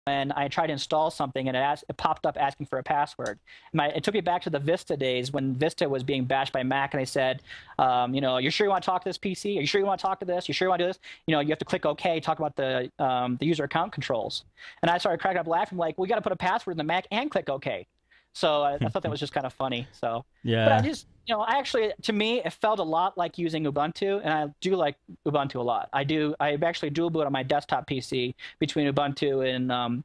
when I tried to install something and it popped up asking for a password. It took me back to the Vista days when Vista was being bashed by Mac, and they said, you know, you sure you want to talk to this PC? Are you sure you want to talk to this? You sure you want to do this? You know, you have to click OK, talk about the user account controls. And I started cracking up laughing, like, we got to put a password in the Mac and click OK. So I thought that was just kind of funny. So yeah, but I just, you know, I actually, to me, it felt a lot like using Ubuntu, and I do like Ubuntu a lot. I actually dual boot on my desktop PC between Ubuntu and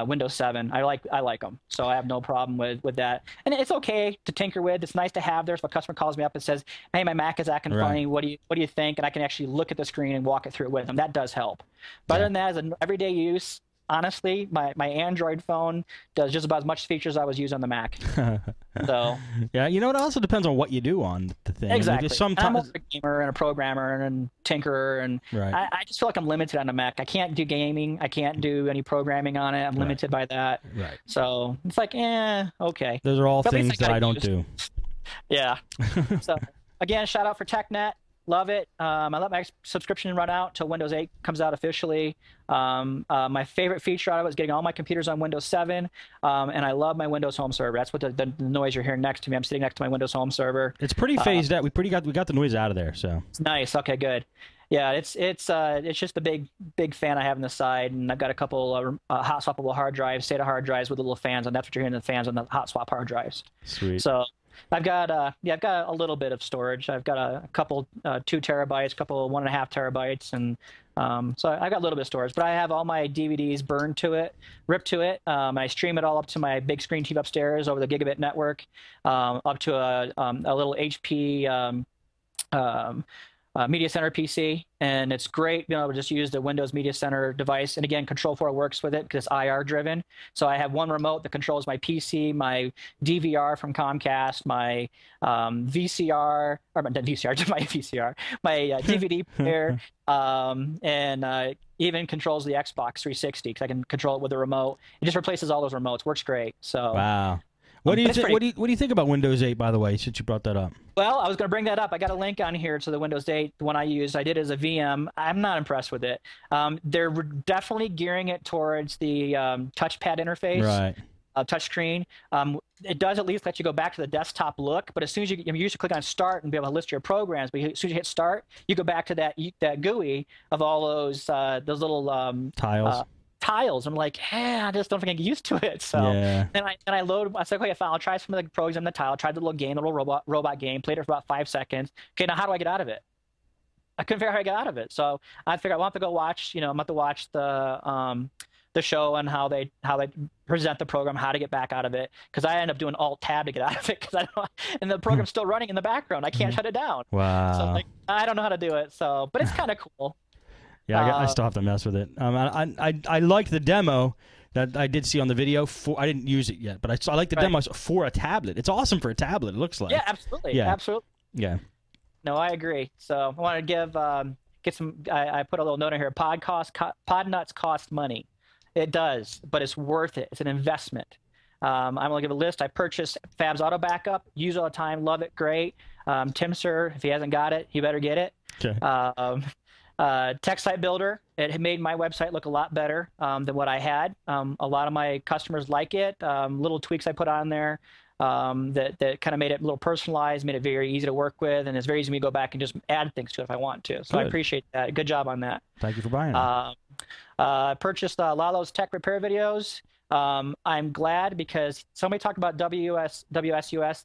Windows 7. I like them, so I have no problem with that. And it's okay to tinker with. It's nice to have there. If a customer calls me up and says, "Hey, my Mac is acting funny. What do you think?" and I can actually look at the screen and walk it through with them. That does help. But other than that, as an everyday use, honestly, my Android phone does just about as much features as I was using on the Mac. So yeah, you know, it also depends on what you do on the thing. Exactly. Sometimes I'm a gamer and a programmer and tinkerer, and I just feel like I'm limited on the Mac. I can't do gaming. I can't do any programming on it. I'm limited by that. Right. So it's like, okay. Those are all things that I don't do. Yeah. So again, shout out for TechNet. Love it. I let my subscription run out till Windows 8 comes out officially. My favorite feature out of it is getting all my computers on Windows 7, and I love my Windows Home Server. That's what the noise you're hearing next to me. I'm sitting next to my Windows Home Server. It's pretty phased out. We got the noise out of there, so it's nice. Okay, good. Yeah, it's just a big fan I have on the side, and I've got a couple hot swappable hard drives, SATA hard drives with the little fans, and that's what you're hearing, the fans on the hot swap hard drives. Sweet. So I've got a little bit of storage. I've got a couple 2 terabytes, a couple 1.5 terabytes, and so I got a little bit of storage. But I have all my DVDs burned to it, ripped to it. I stream it all up to my big screen TV upstairs over the gigabit network, up to a little HP Media Center PC, and it's great being able to just use the Windows Media Center device. And again, Control4 works with it because it's IR driven. So I have one remote that controls my PC, my DVR from Comcast, my VCR, or not VCR, my VCR, my DVD player, and even controls the Xbox 360 because I can control it with a remote. It just replaces all those remotes. Works great. So wow. What do you think about Windows 8, by the way, since you brought that up? Well, I was going to bring that up. I got a link on here to the Windows 8, the one I used. I did it as a VM. I'm not impressed with it. They're definitely gearing it towards the touchpad interface, right? Touchscreen. It does at least let you go back to the desktop look, but as soon as you used to click on Start and be able to list your programs, but as soon as you hit Start, you go back to that GUI of all those little tiles. I'm like, I just don't think I can get used to it. So then I load. I said, okay, fine. I'll try some of the programs in the tile. I tried the little game, the little robot game. Played it for about 5 seconds. Okay, now how do I get out of it? I couldn't figure out how to get out of it. So I figured I want to go watch. I'm about to watch the show on how they present the program, how to get back out of it. Because I end up doing Alt Tab to get out of it because and the program's still running in the background. I can't shut it down. Wow. So I don't know how to do it. So, but it's kind of cool. Yeah, I still have to mess with it. I liked the demo that I did see on the video. I didn't use it yet, but I like the demo for a tablet. It's awesome for a tablet. It looks like. Yeah, absolutely. Yeah, absolutely. Yeah. No, I agree. So I want to get some. I put a little note in here. Podnutz cost money. It does, but it's worth it. It's an investment. I'm going to give a list. I purchased Fab's Auto Backup. Use it all the time. Love it. Great. Tim Sir, if he hasn't got it, he better get it. Okay. Text Site Builder. It made my website look a lot better than what I had. A lot of my customers like it. Little tweaks I put on there that kind of made it a little personalized, made it very easy to work with, and it's very easy for me to go back and just add things to it if I want to. So I appreciate that. Good job on that. Thank you for buying it. I purchased Lalo's tech repair videos. I'm glad because somebody talked about WSUS,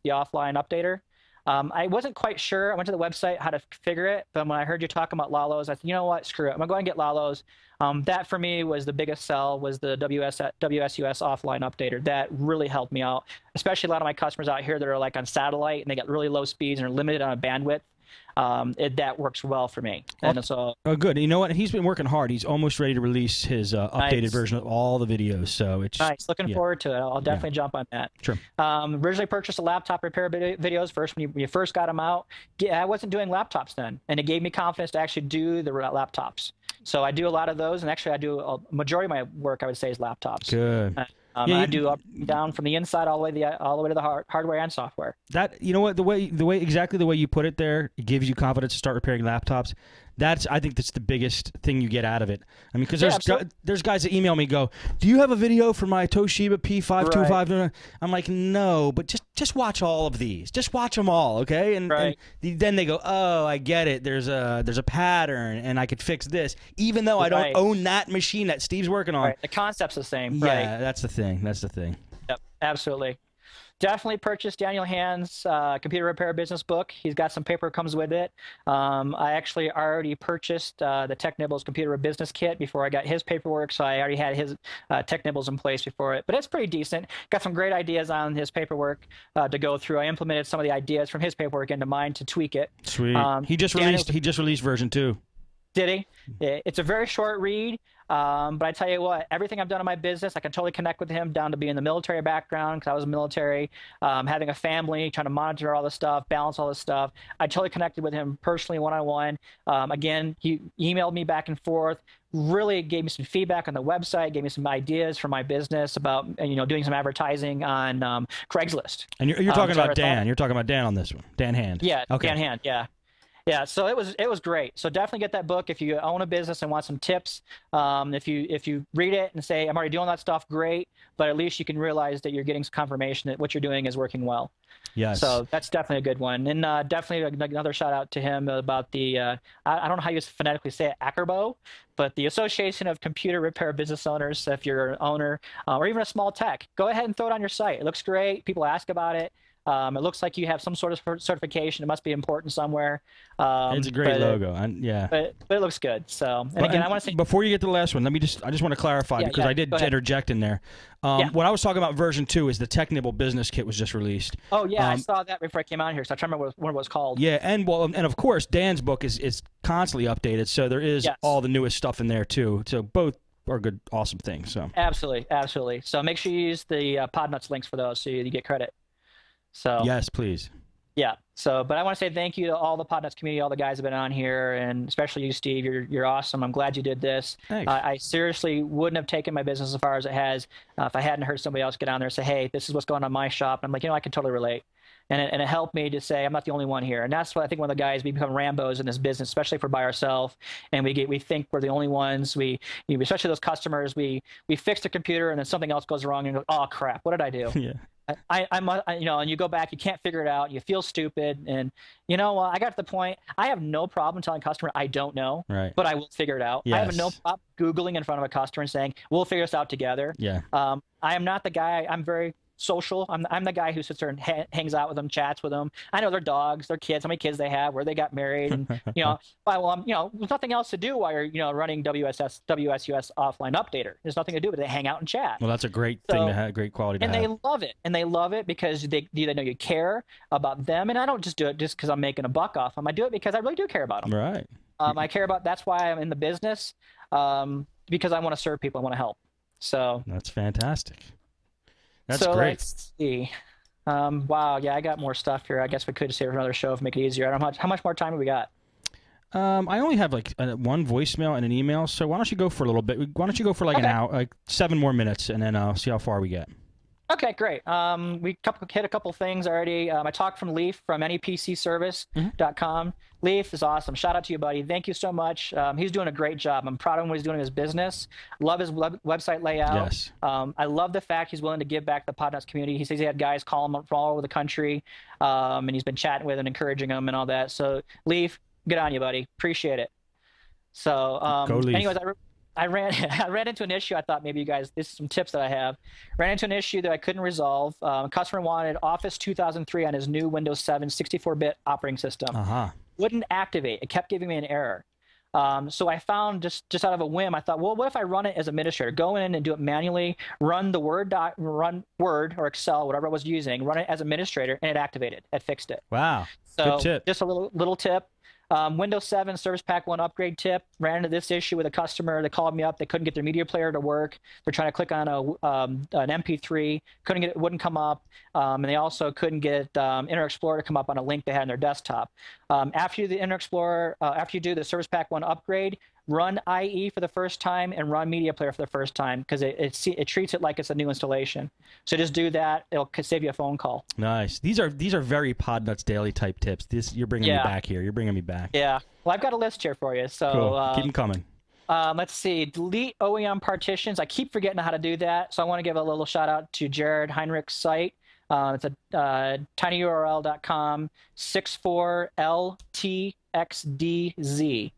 the offline updater. I wasn't quite sure. I went to the website how to figure it, but when I heard you talking about Lalo's, I said, you know what, screw it. I'm going to go ahead and get Lalo's. That for me was the biggest sell, was the WSUS offline updater. That really helped me out, especially a lot of my customers out here that are like on satellite and they got really low speeds and are limited on a bandwidth. That works well for me. And so, good. You know what? He's been working hard. He's almost ready to release his updated version of all the videos. So it's nice. Looking forward to it. I'll definitely jump on that. Sure. Originally purchased a laptop repair videos first when you first got them out. I wasn't doing laptops then, and it gave me confidence to actually do the laptops. So I do a lot of those, and actually I do a majority of my work, I would say, is laptops. Good. I do up and down from the inside all the way to the hardware and software. That, you know what, exactly the way you put it there, it gives you confidence to start repairing laptops. I think that's the biggest thing you get out of it. I mean, because Yeah, there's guys that email me go, do you have a video for my Toshiba P525? Right. I'm like, no, but just watch all of these. Just watch them all, okay? And then they go, oh, I get it. There's a pattern, and I could fix this, even though I don't own that machine that Steve's working on. Right. The concept's the same. Yeah, that's the thing. That's the thing. Yep, absolutely. Definitely purchase Daniel Hand's computer repair business book. He's got some paper comes with it. I actually already purchased the Tech Nibbles computer business kit before I got his paperwork, so I already had his Tech Nibbles in place before it. But it's pretty decent. Got some great ideas on his paperwork to go through. I implemented some of the ideas from his paperwork into mine to tweak it. Sweet. He just released version 2. Did he? It's a very short read, but I tell you what, everything I've done in my business, I can totally connect with him, down to being the military background, because I was military, having a family, trying to monitor all this stuff, balance all this stuff. I totally connected with him personally, one-on-one. Again, he emailed me back and forth, really gave me some feedback on the website, gave me some ideas for my business about, doing some advertising on Craigslist. And you're talking about Dan. You're talking about Dan on this one. Dan Hand. Yeah, okay. Dan Hand, yeah. Yeah, so it was great. So definitely get that book if you own a business and want some tips. If you read it and say, I'm already doing that stuff, great. But at least you can realize that you're getting some confirmation that what you're doing is working well. Yes. So that's definitely a good one. And definitely another shout out to him about the, I don't know how you phonetically say it, ACRBO, but the Association of Computer Repair Business Owners. If you're an owner or even a small tech, go ahead and throw it on your site. It looks great. People ask about it. It looks like you have some sort of certification. It must be important somewhere. It's a great logo. Yeah. But it looks good. So, and again, I want to say before you get to the last one, I just want to clarify because I did interject in there. What I was talking about version 2 is the Tech Nibble Business Kit was just released. Oh yeah, I saw that before I came out here, so I trying to remember what it was called. Yeah, and of course Dan's book is constantly updated, so there is all the newest stuff in there too. So both are good, awesome things. So absolutely. So make sure you use the Podnutz links for those, so you get credit. So yes, please. Yeah. So, but I want to say thank you to all the Podnutz community, all the guys have been on here, and especially you, Steve. You're awesome. I'm glad you did this. Thanks. I seriously wouldn't have taken my business as far as it has if I hadn't heard somebody else get on there and say, "Hey, this is what's going on in my shop." And I'm like, I can totally relate. And it helped me to say I'm not the only one here. And that's what I think one of the guys, we become Rambos in this business, especially if we're by ourselves and we think we're the only ones. Especially those customers, we fix the computer and then something else goes wrong and go, oh crap, what did I do? Yeah. And you go back, you can't figure it out, you feel stupid, and I got to the point. I have no problem telling a customer I don't know, right, but I will figure it out. Yes. I have no problem Googling in front of a customer and saying we'll figure this out together. Yeah. I am not the guy. I'm very social. I'm the guy who sits there and hangs out with them, chats with them. I know their dogs, their kids, how many kids they have, where they got married, and there's nothing else to do while you're running WSUS offline updater. There's nothing to do, but they hang out and chat. Well, that's a great thing to have, great quality to have. And they love it because they know you care about them. And I don't just do it just because I'm making a buck off them. I do it because I really do care about them. Right. I care about. That's why I'm in the business, because I want to serve people. I want to help. So that's fantastic. That's great. Let's see. Wow. Yeah, I got more stuff here. I guess we could save another show to make it easier. I don't know how much more time have we got? I only have like one voicemail and an email. So why don't you go for a little bit? Why don't you go for like an hour, like 7 more minutes, and then I'll see how far we get. Okay, great. We hit a couple things already. I talked from Leaf from NEPCservice.com. Leaf is awesome. Shout out to you, buddy. Thank you so much. He's doing a great job. I'm proud of what he's doing in his business. Love his website layout. Yes. I love the fact he's willing to give back to the Podnutz community. He says he had guys call him from all over the country, and he's been chatting with and encouraging them and all that. So, Leaf, good on you, buddy. Appreciate it. So, Go Leaf. Anyways, I ran into an issue. I thought maybe you guys, this is some tips that I have. Ran into an issue that I couldn't resolve. A customer wanted Office 2003 on his new Windows 7 64-bit operating system. Wouldn't activate. It kept giving me an error. So I found just out of a whim, I thought, well, what if I run it as administrator? Go in and do it manually, run Word or Excel, whatever I was using, run it as administrator, and it activated. It fixed it. Wow. So good tip. Just a little tip. Windows 7 Service Pack 1 upgrade tip. Ran into this issue with a customer. They called me up. They couldn't get their media player to work. They're trying to click on an MP3. Couldn't get it. Wouldn't come up. And they also couldn't get Internet Explorer to come up on a link they had on their desktop. After you do the Internet Explorer, after you do the Service Pack 1 upgrade, run IE for the first time and run Media Player for the first time, because it treats it like it's a new installation. So just do that. It'll save you a phone call. Nice. These are very Podnutz Daily type tips. You're bringing me back here. You're bringing me back. Yeah. Well, I've got a list here for you. So cool. Keep them coming. Let's see. Delete OEM partitions. I keep forgetting how to do that. So I want to give a little shout out to Jared Heinrich's site. It's a tinyurl.com 64LTXDZ.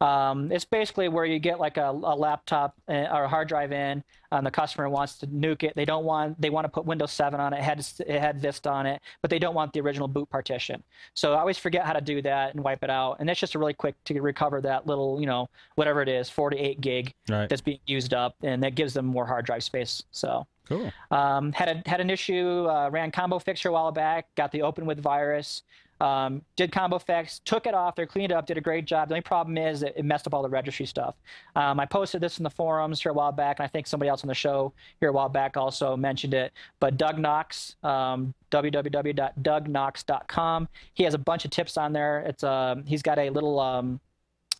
It's basically where you get like a laptop or a hard drive in, and the customer wants to nuke it. They want to put Windows 7 on it. It had Vista on it, but they don't want the original boot partition. So I always forget how to do that and wipe it out. And that's just a really quick to recover that little, whatever it is, 4 to 8 gig that's being used up, and that gives them more hard drive space. So cool. Had an issue, ran Combo Fixer a while back, got the Open With virus. Did combo fix, took it off there, cleaned it up, did a great job. The only problem is it messed up all the registry stuff. I posted this in the forums here a while back, and I think somebody else on the show here a while back also mentioned it. But Doug Knox, www.dougknox.com, he has a bunch of tips on there. He's got a little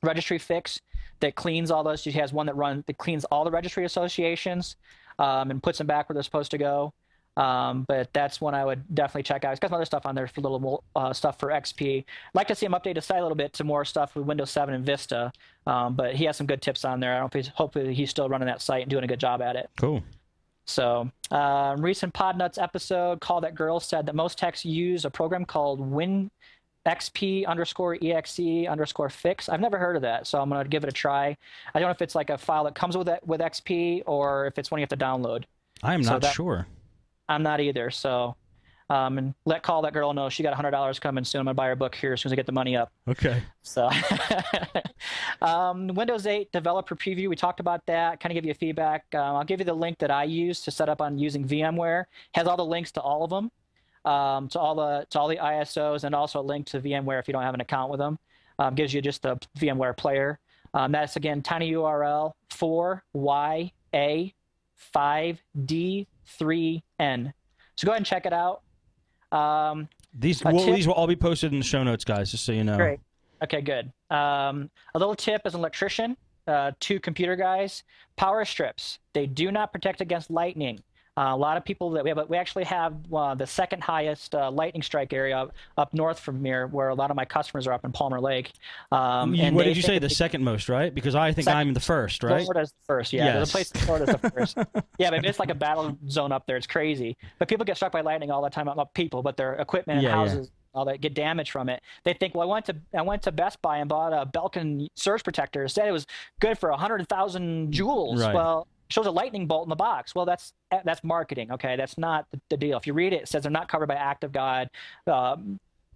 registry fix that cleans all those. He has one that cleans all the registry associations and puts them back where they're supposed to go. But that's one I would definitely check out. He's got some other stuff on there for little stuff for XP. I'd like to see him update his site a little bit to more stuff with Windows 7 and Vista. But he has some good tips on there. I don't know if hopefully he's still running that site and doing a good job at it. Cool. So recent Podnutz episode, Call That Girl, said that most techs use a program called WinXP_exe_fix. I've never heard of that, so I'm going to give it a try. I don't know if it's like a file that comes with XP or if it's one you have to download. I am not sure. I'm not either. So, and Call That Girl know she got $100 coming soon. I'm gonna buy her book here as soon as I get the money up. Okay. So, Windows 8 developer preview. We talked about that. Kind of give you feedback. I'll give you the link that I use to set up on using VMware. Has all the links to all of them, to all the ISOs, and also a link to VMware if you don't have an account with them. Gives you just the VMware player. That's again tinyurl 4YA5D3N. So go ahead and check it out. These will all be posted in the show notes, guys, just so you know. Great. Okay, good. A little tip as an electrician, 2 computer guys, power strips. They do not protect against lightning. A lot of people we actually have the second highest lightning strike area up north from here, where a lot of my customers are up in Palmer Lake. What did you say? The second most, right? Because I think I'm the first, right? Florida's the first, yeah. Yes. There's a place in Florida's the first. Yeah, but it's like a battle zone up there. It's crazy. But people get struck by lightning all the time. Not people, but their equipment and houses. All that get damaged from it. They think, well, I went to Best Buy and bought a Belkin surge protector. Said it was good for 100,000 joules. Right. Well, shows a lightning bolt in the box. Well, that's marketing. Okay, that's not the deal. If you read it, it says they're not covered by Act of God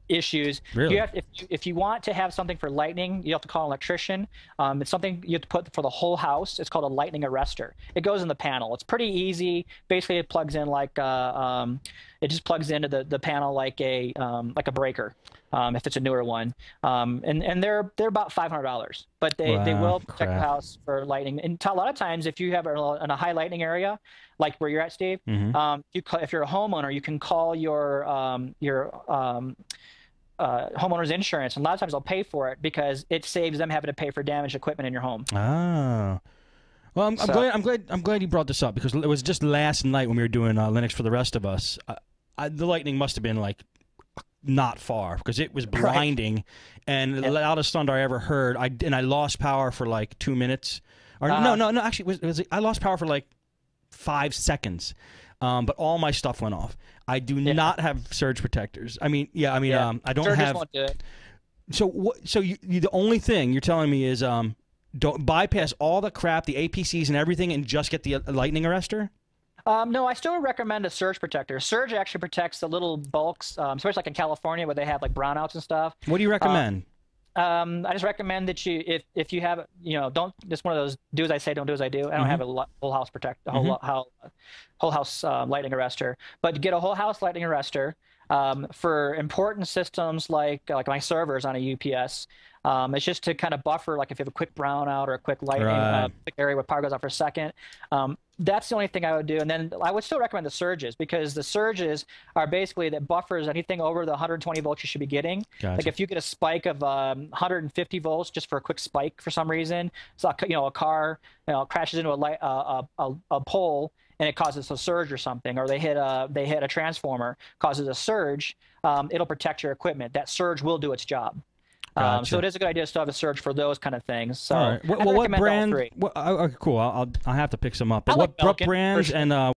issues. Really? If you want to have something for lightning, you have to call an electrician. It's something you have to put for the whole house. It's called a lightning arrestor. It goes in the panel. It's pretty easy. Basically, it plugs in like it just plugs into the panel like a breaker. If it's a newer one, and they're about $500, but they will protect the house for lightning. And a lot of times, if you have in a high lightning area, like where you're at, Steve, if you're a homeowner, you can call your homeowner's insurance, and a lot of times they'll pay for it because it saves them having to pay for damaged equipment in your home. Oh. Well, I'm glad you brought this up, because it was just last night when we were doing Linux for the rest of us. The lightning must have been like not far, because it was blinding, and the loudest thunder I ever heard. I lost power for like 2 minutes, or no, actually I lost power for like 5 seconds, but all my stuff went off. I do not have surge protectors. I don't have. Won't do it. So the only thing you're telling me is don't bypass all the crap, the APCs and everything, and just get the lightning arrestor. No, I still recommend a surge protector. Surge actually protects the little bulks, especially like in California where they have like brownouts and stuff. What do you recommend? I just recommend that if you have, don't, just one of those do as I say, don't do as I do. I don't have a whole house whole house lightning arrestor, but get a whole house lightning arrestor for important systems like my servers on a UPS. It's just to kind of buffer, like if you have a quick brownout or a quick light quick area where power goes out for a second. That's the only thing I would do. And then I would still recommend the surges, because the surges are basically that buffers anything over the 120 volts you should be getting. Gotcha. Like if you get a spike of 150 volts just for a quick spike for some reason, so a car crashes into a pole and it causes a surge or something, or they hit a transformer, causes a surge, it'll protect your equipment. That surge will do its job. Gotcha. So it is a good idea to still have a surge for those kind of things. So all right. Well, what brand? Cool. I'll have to pick some up. But what brands and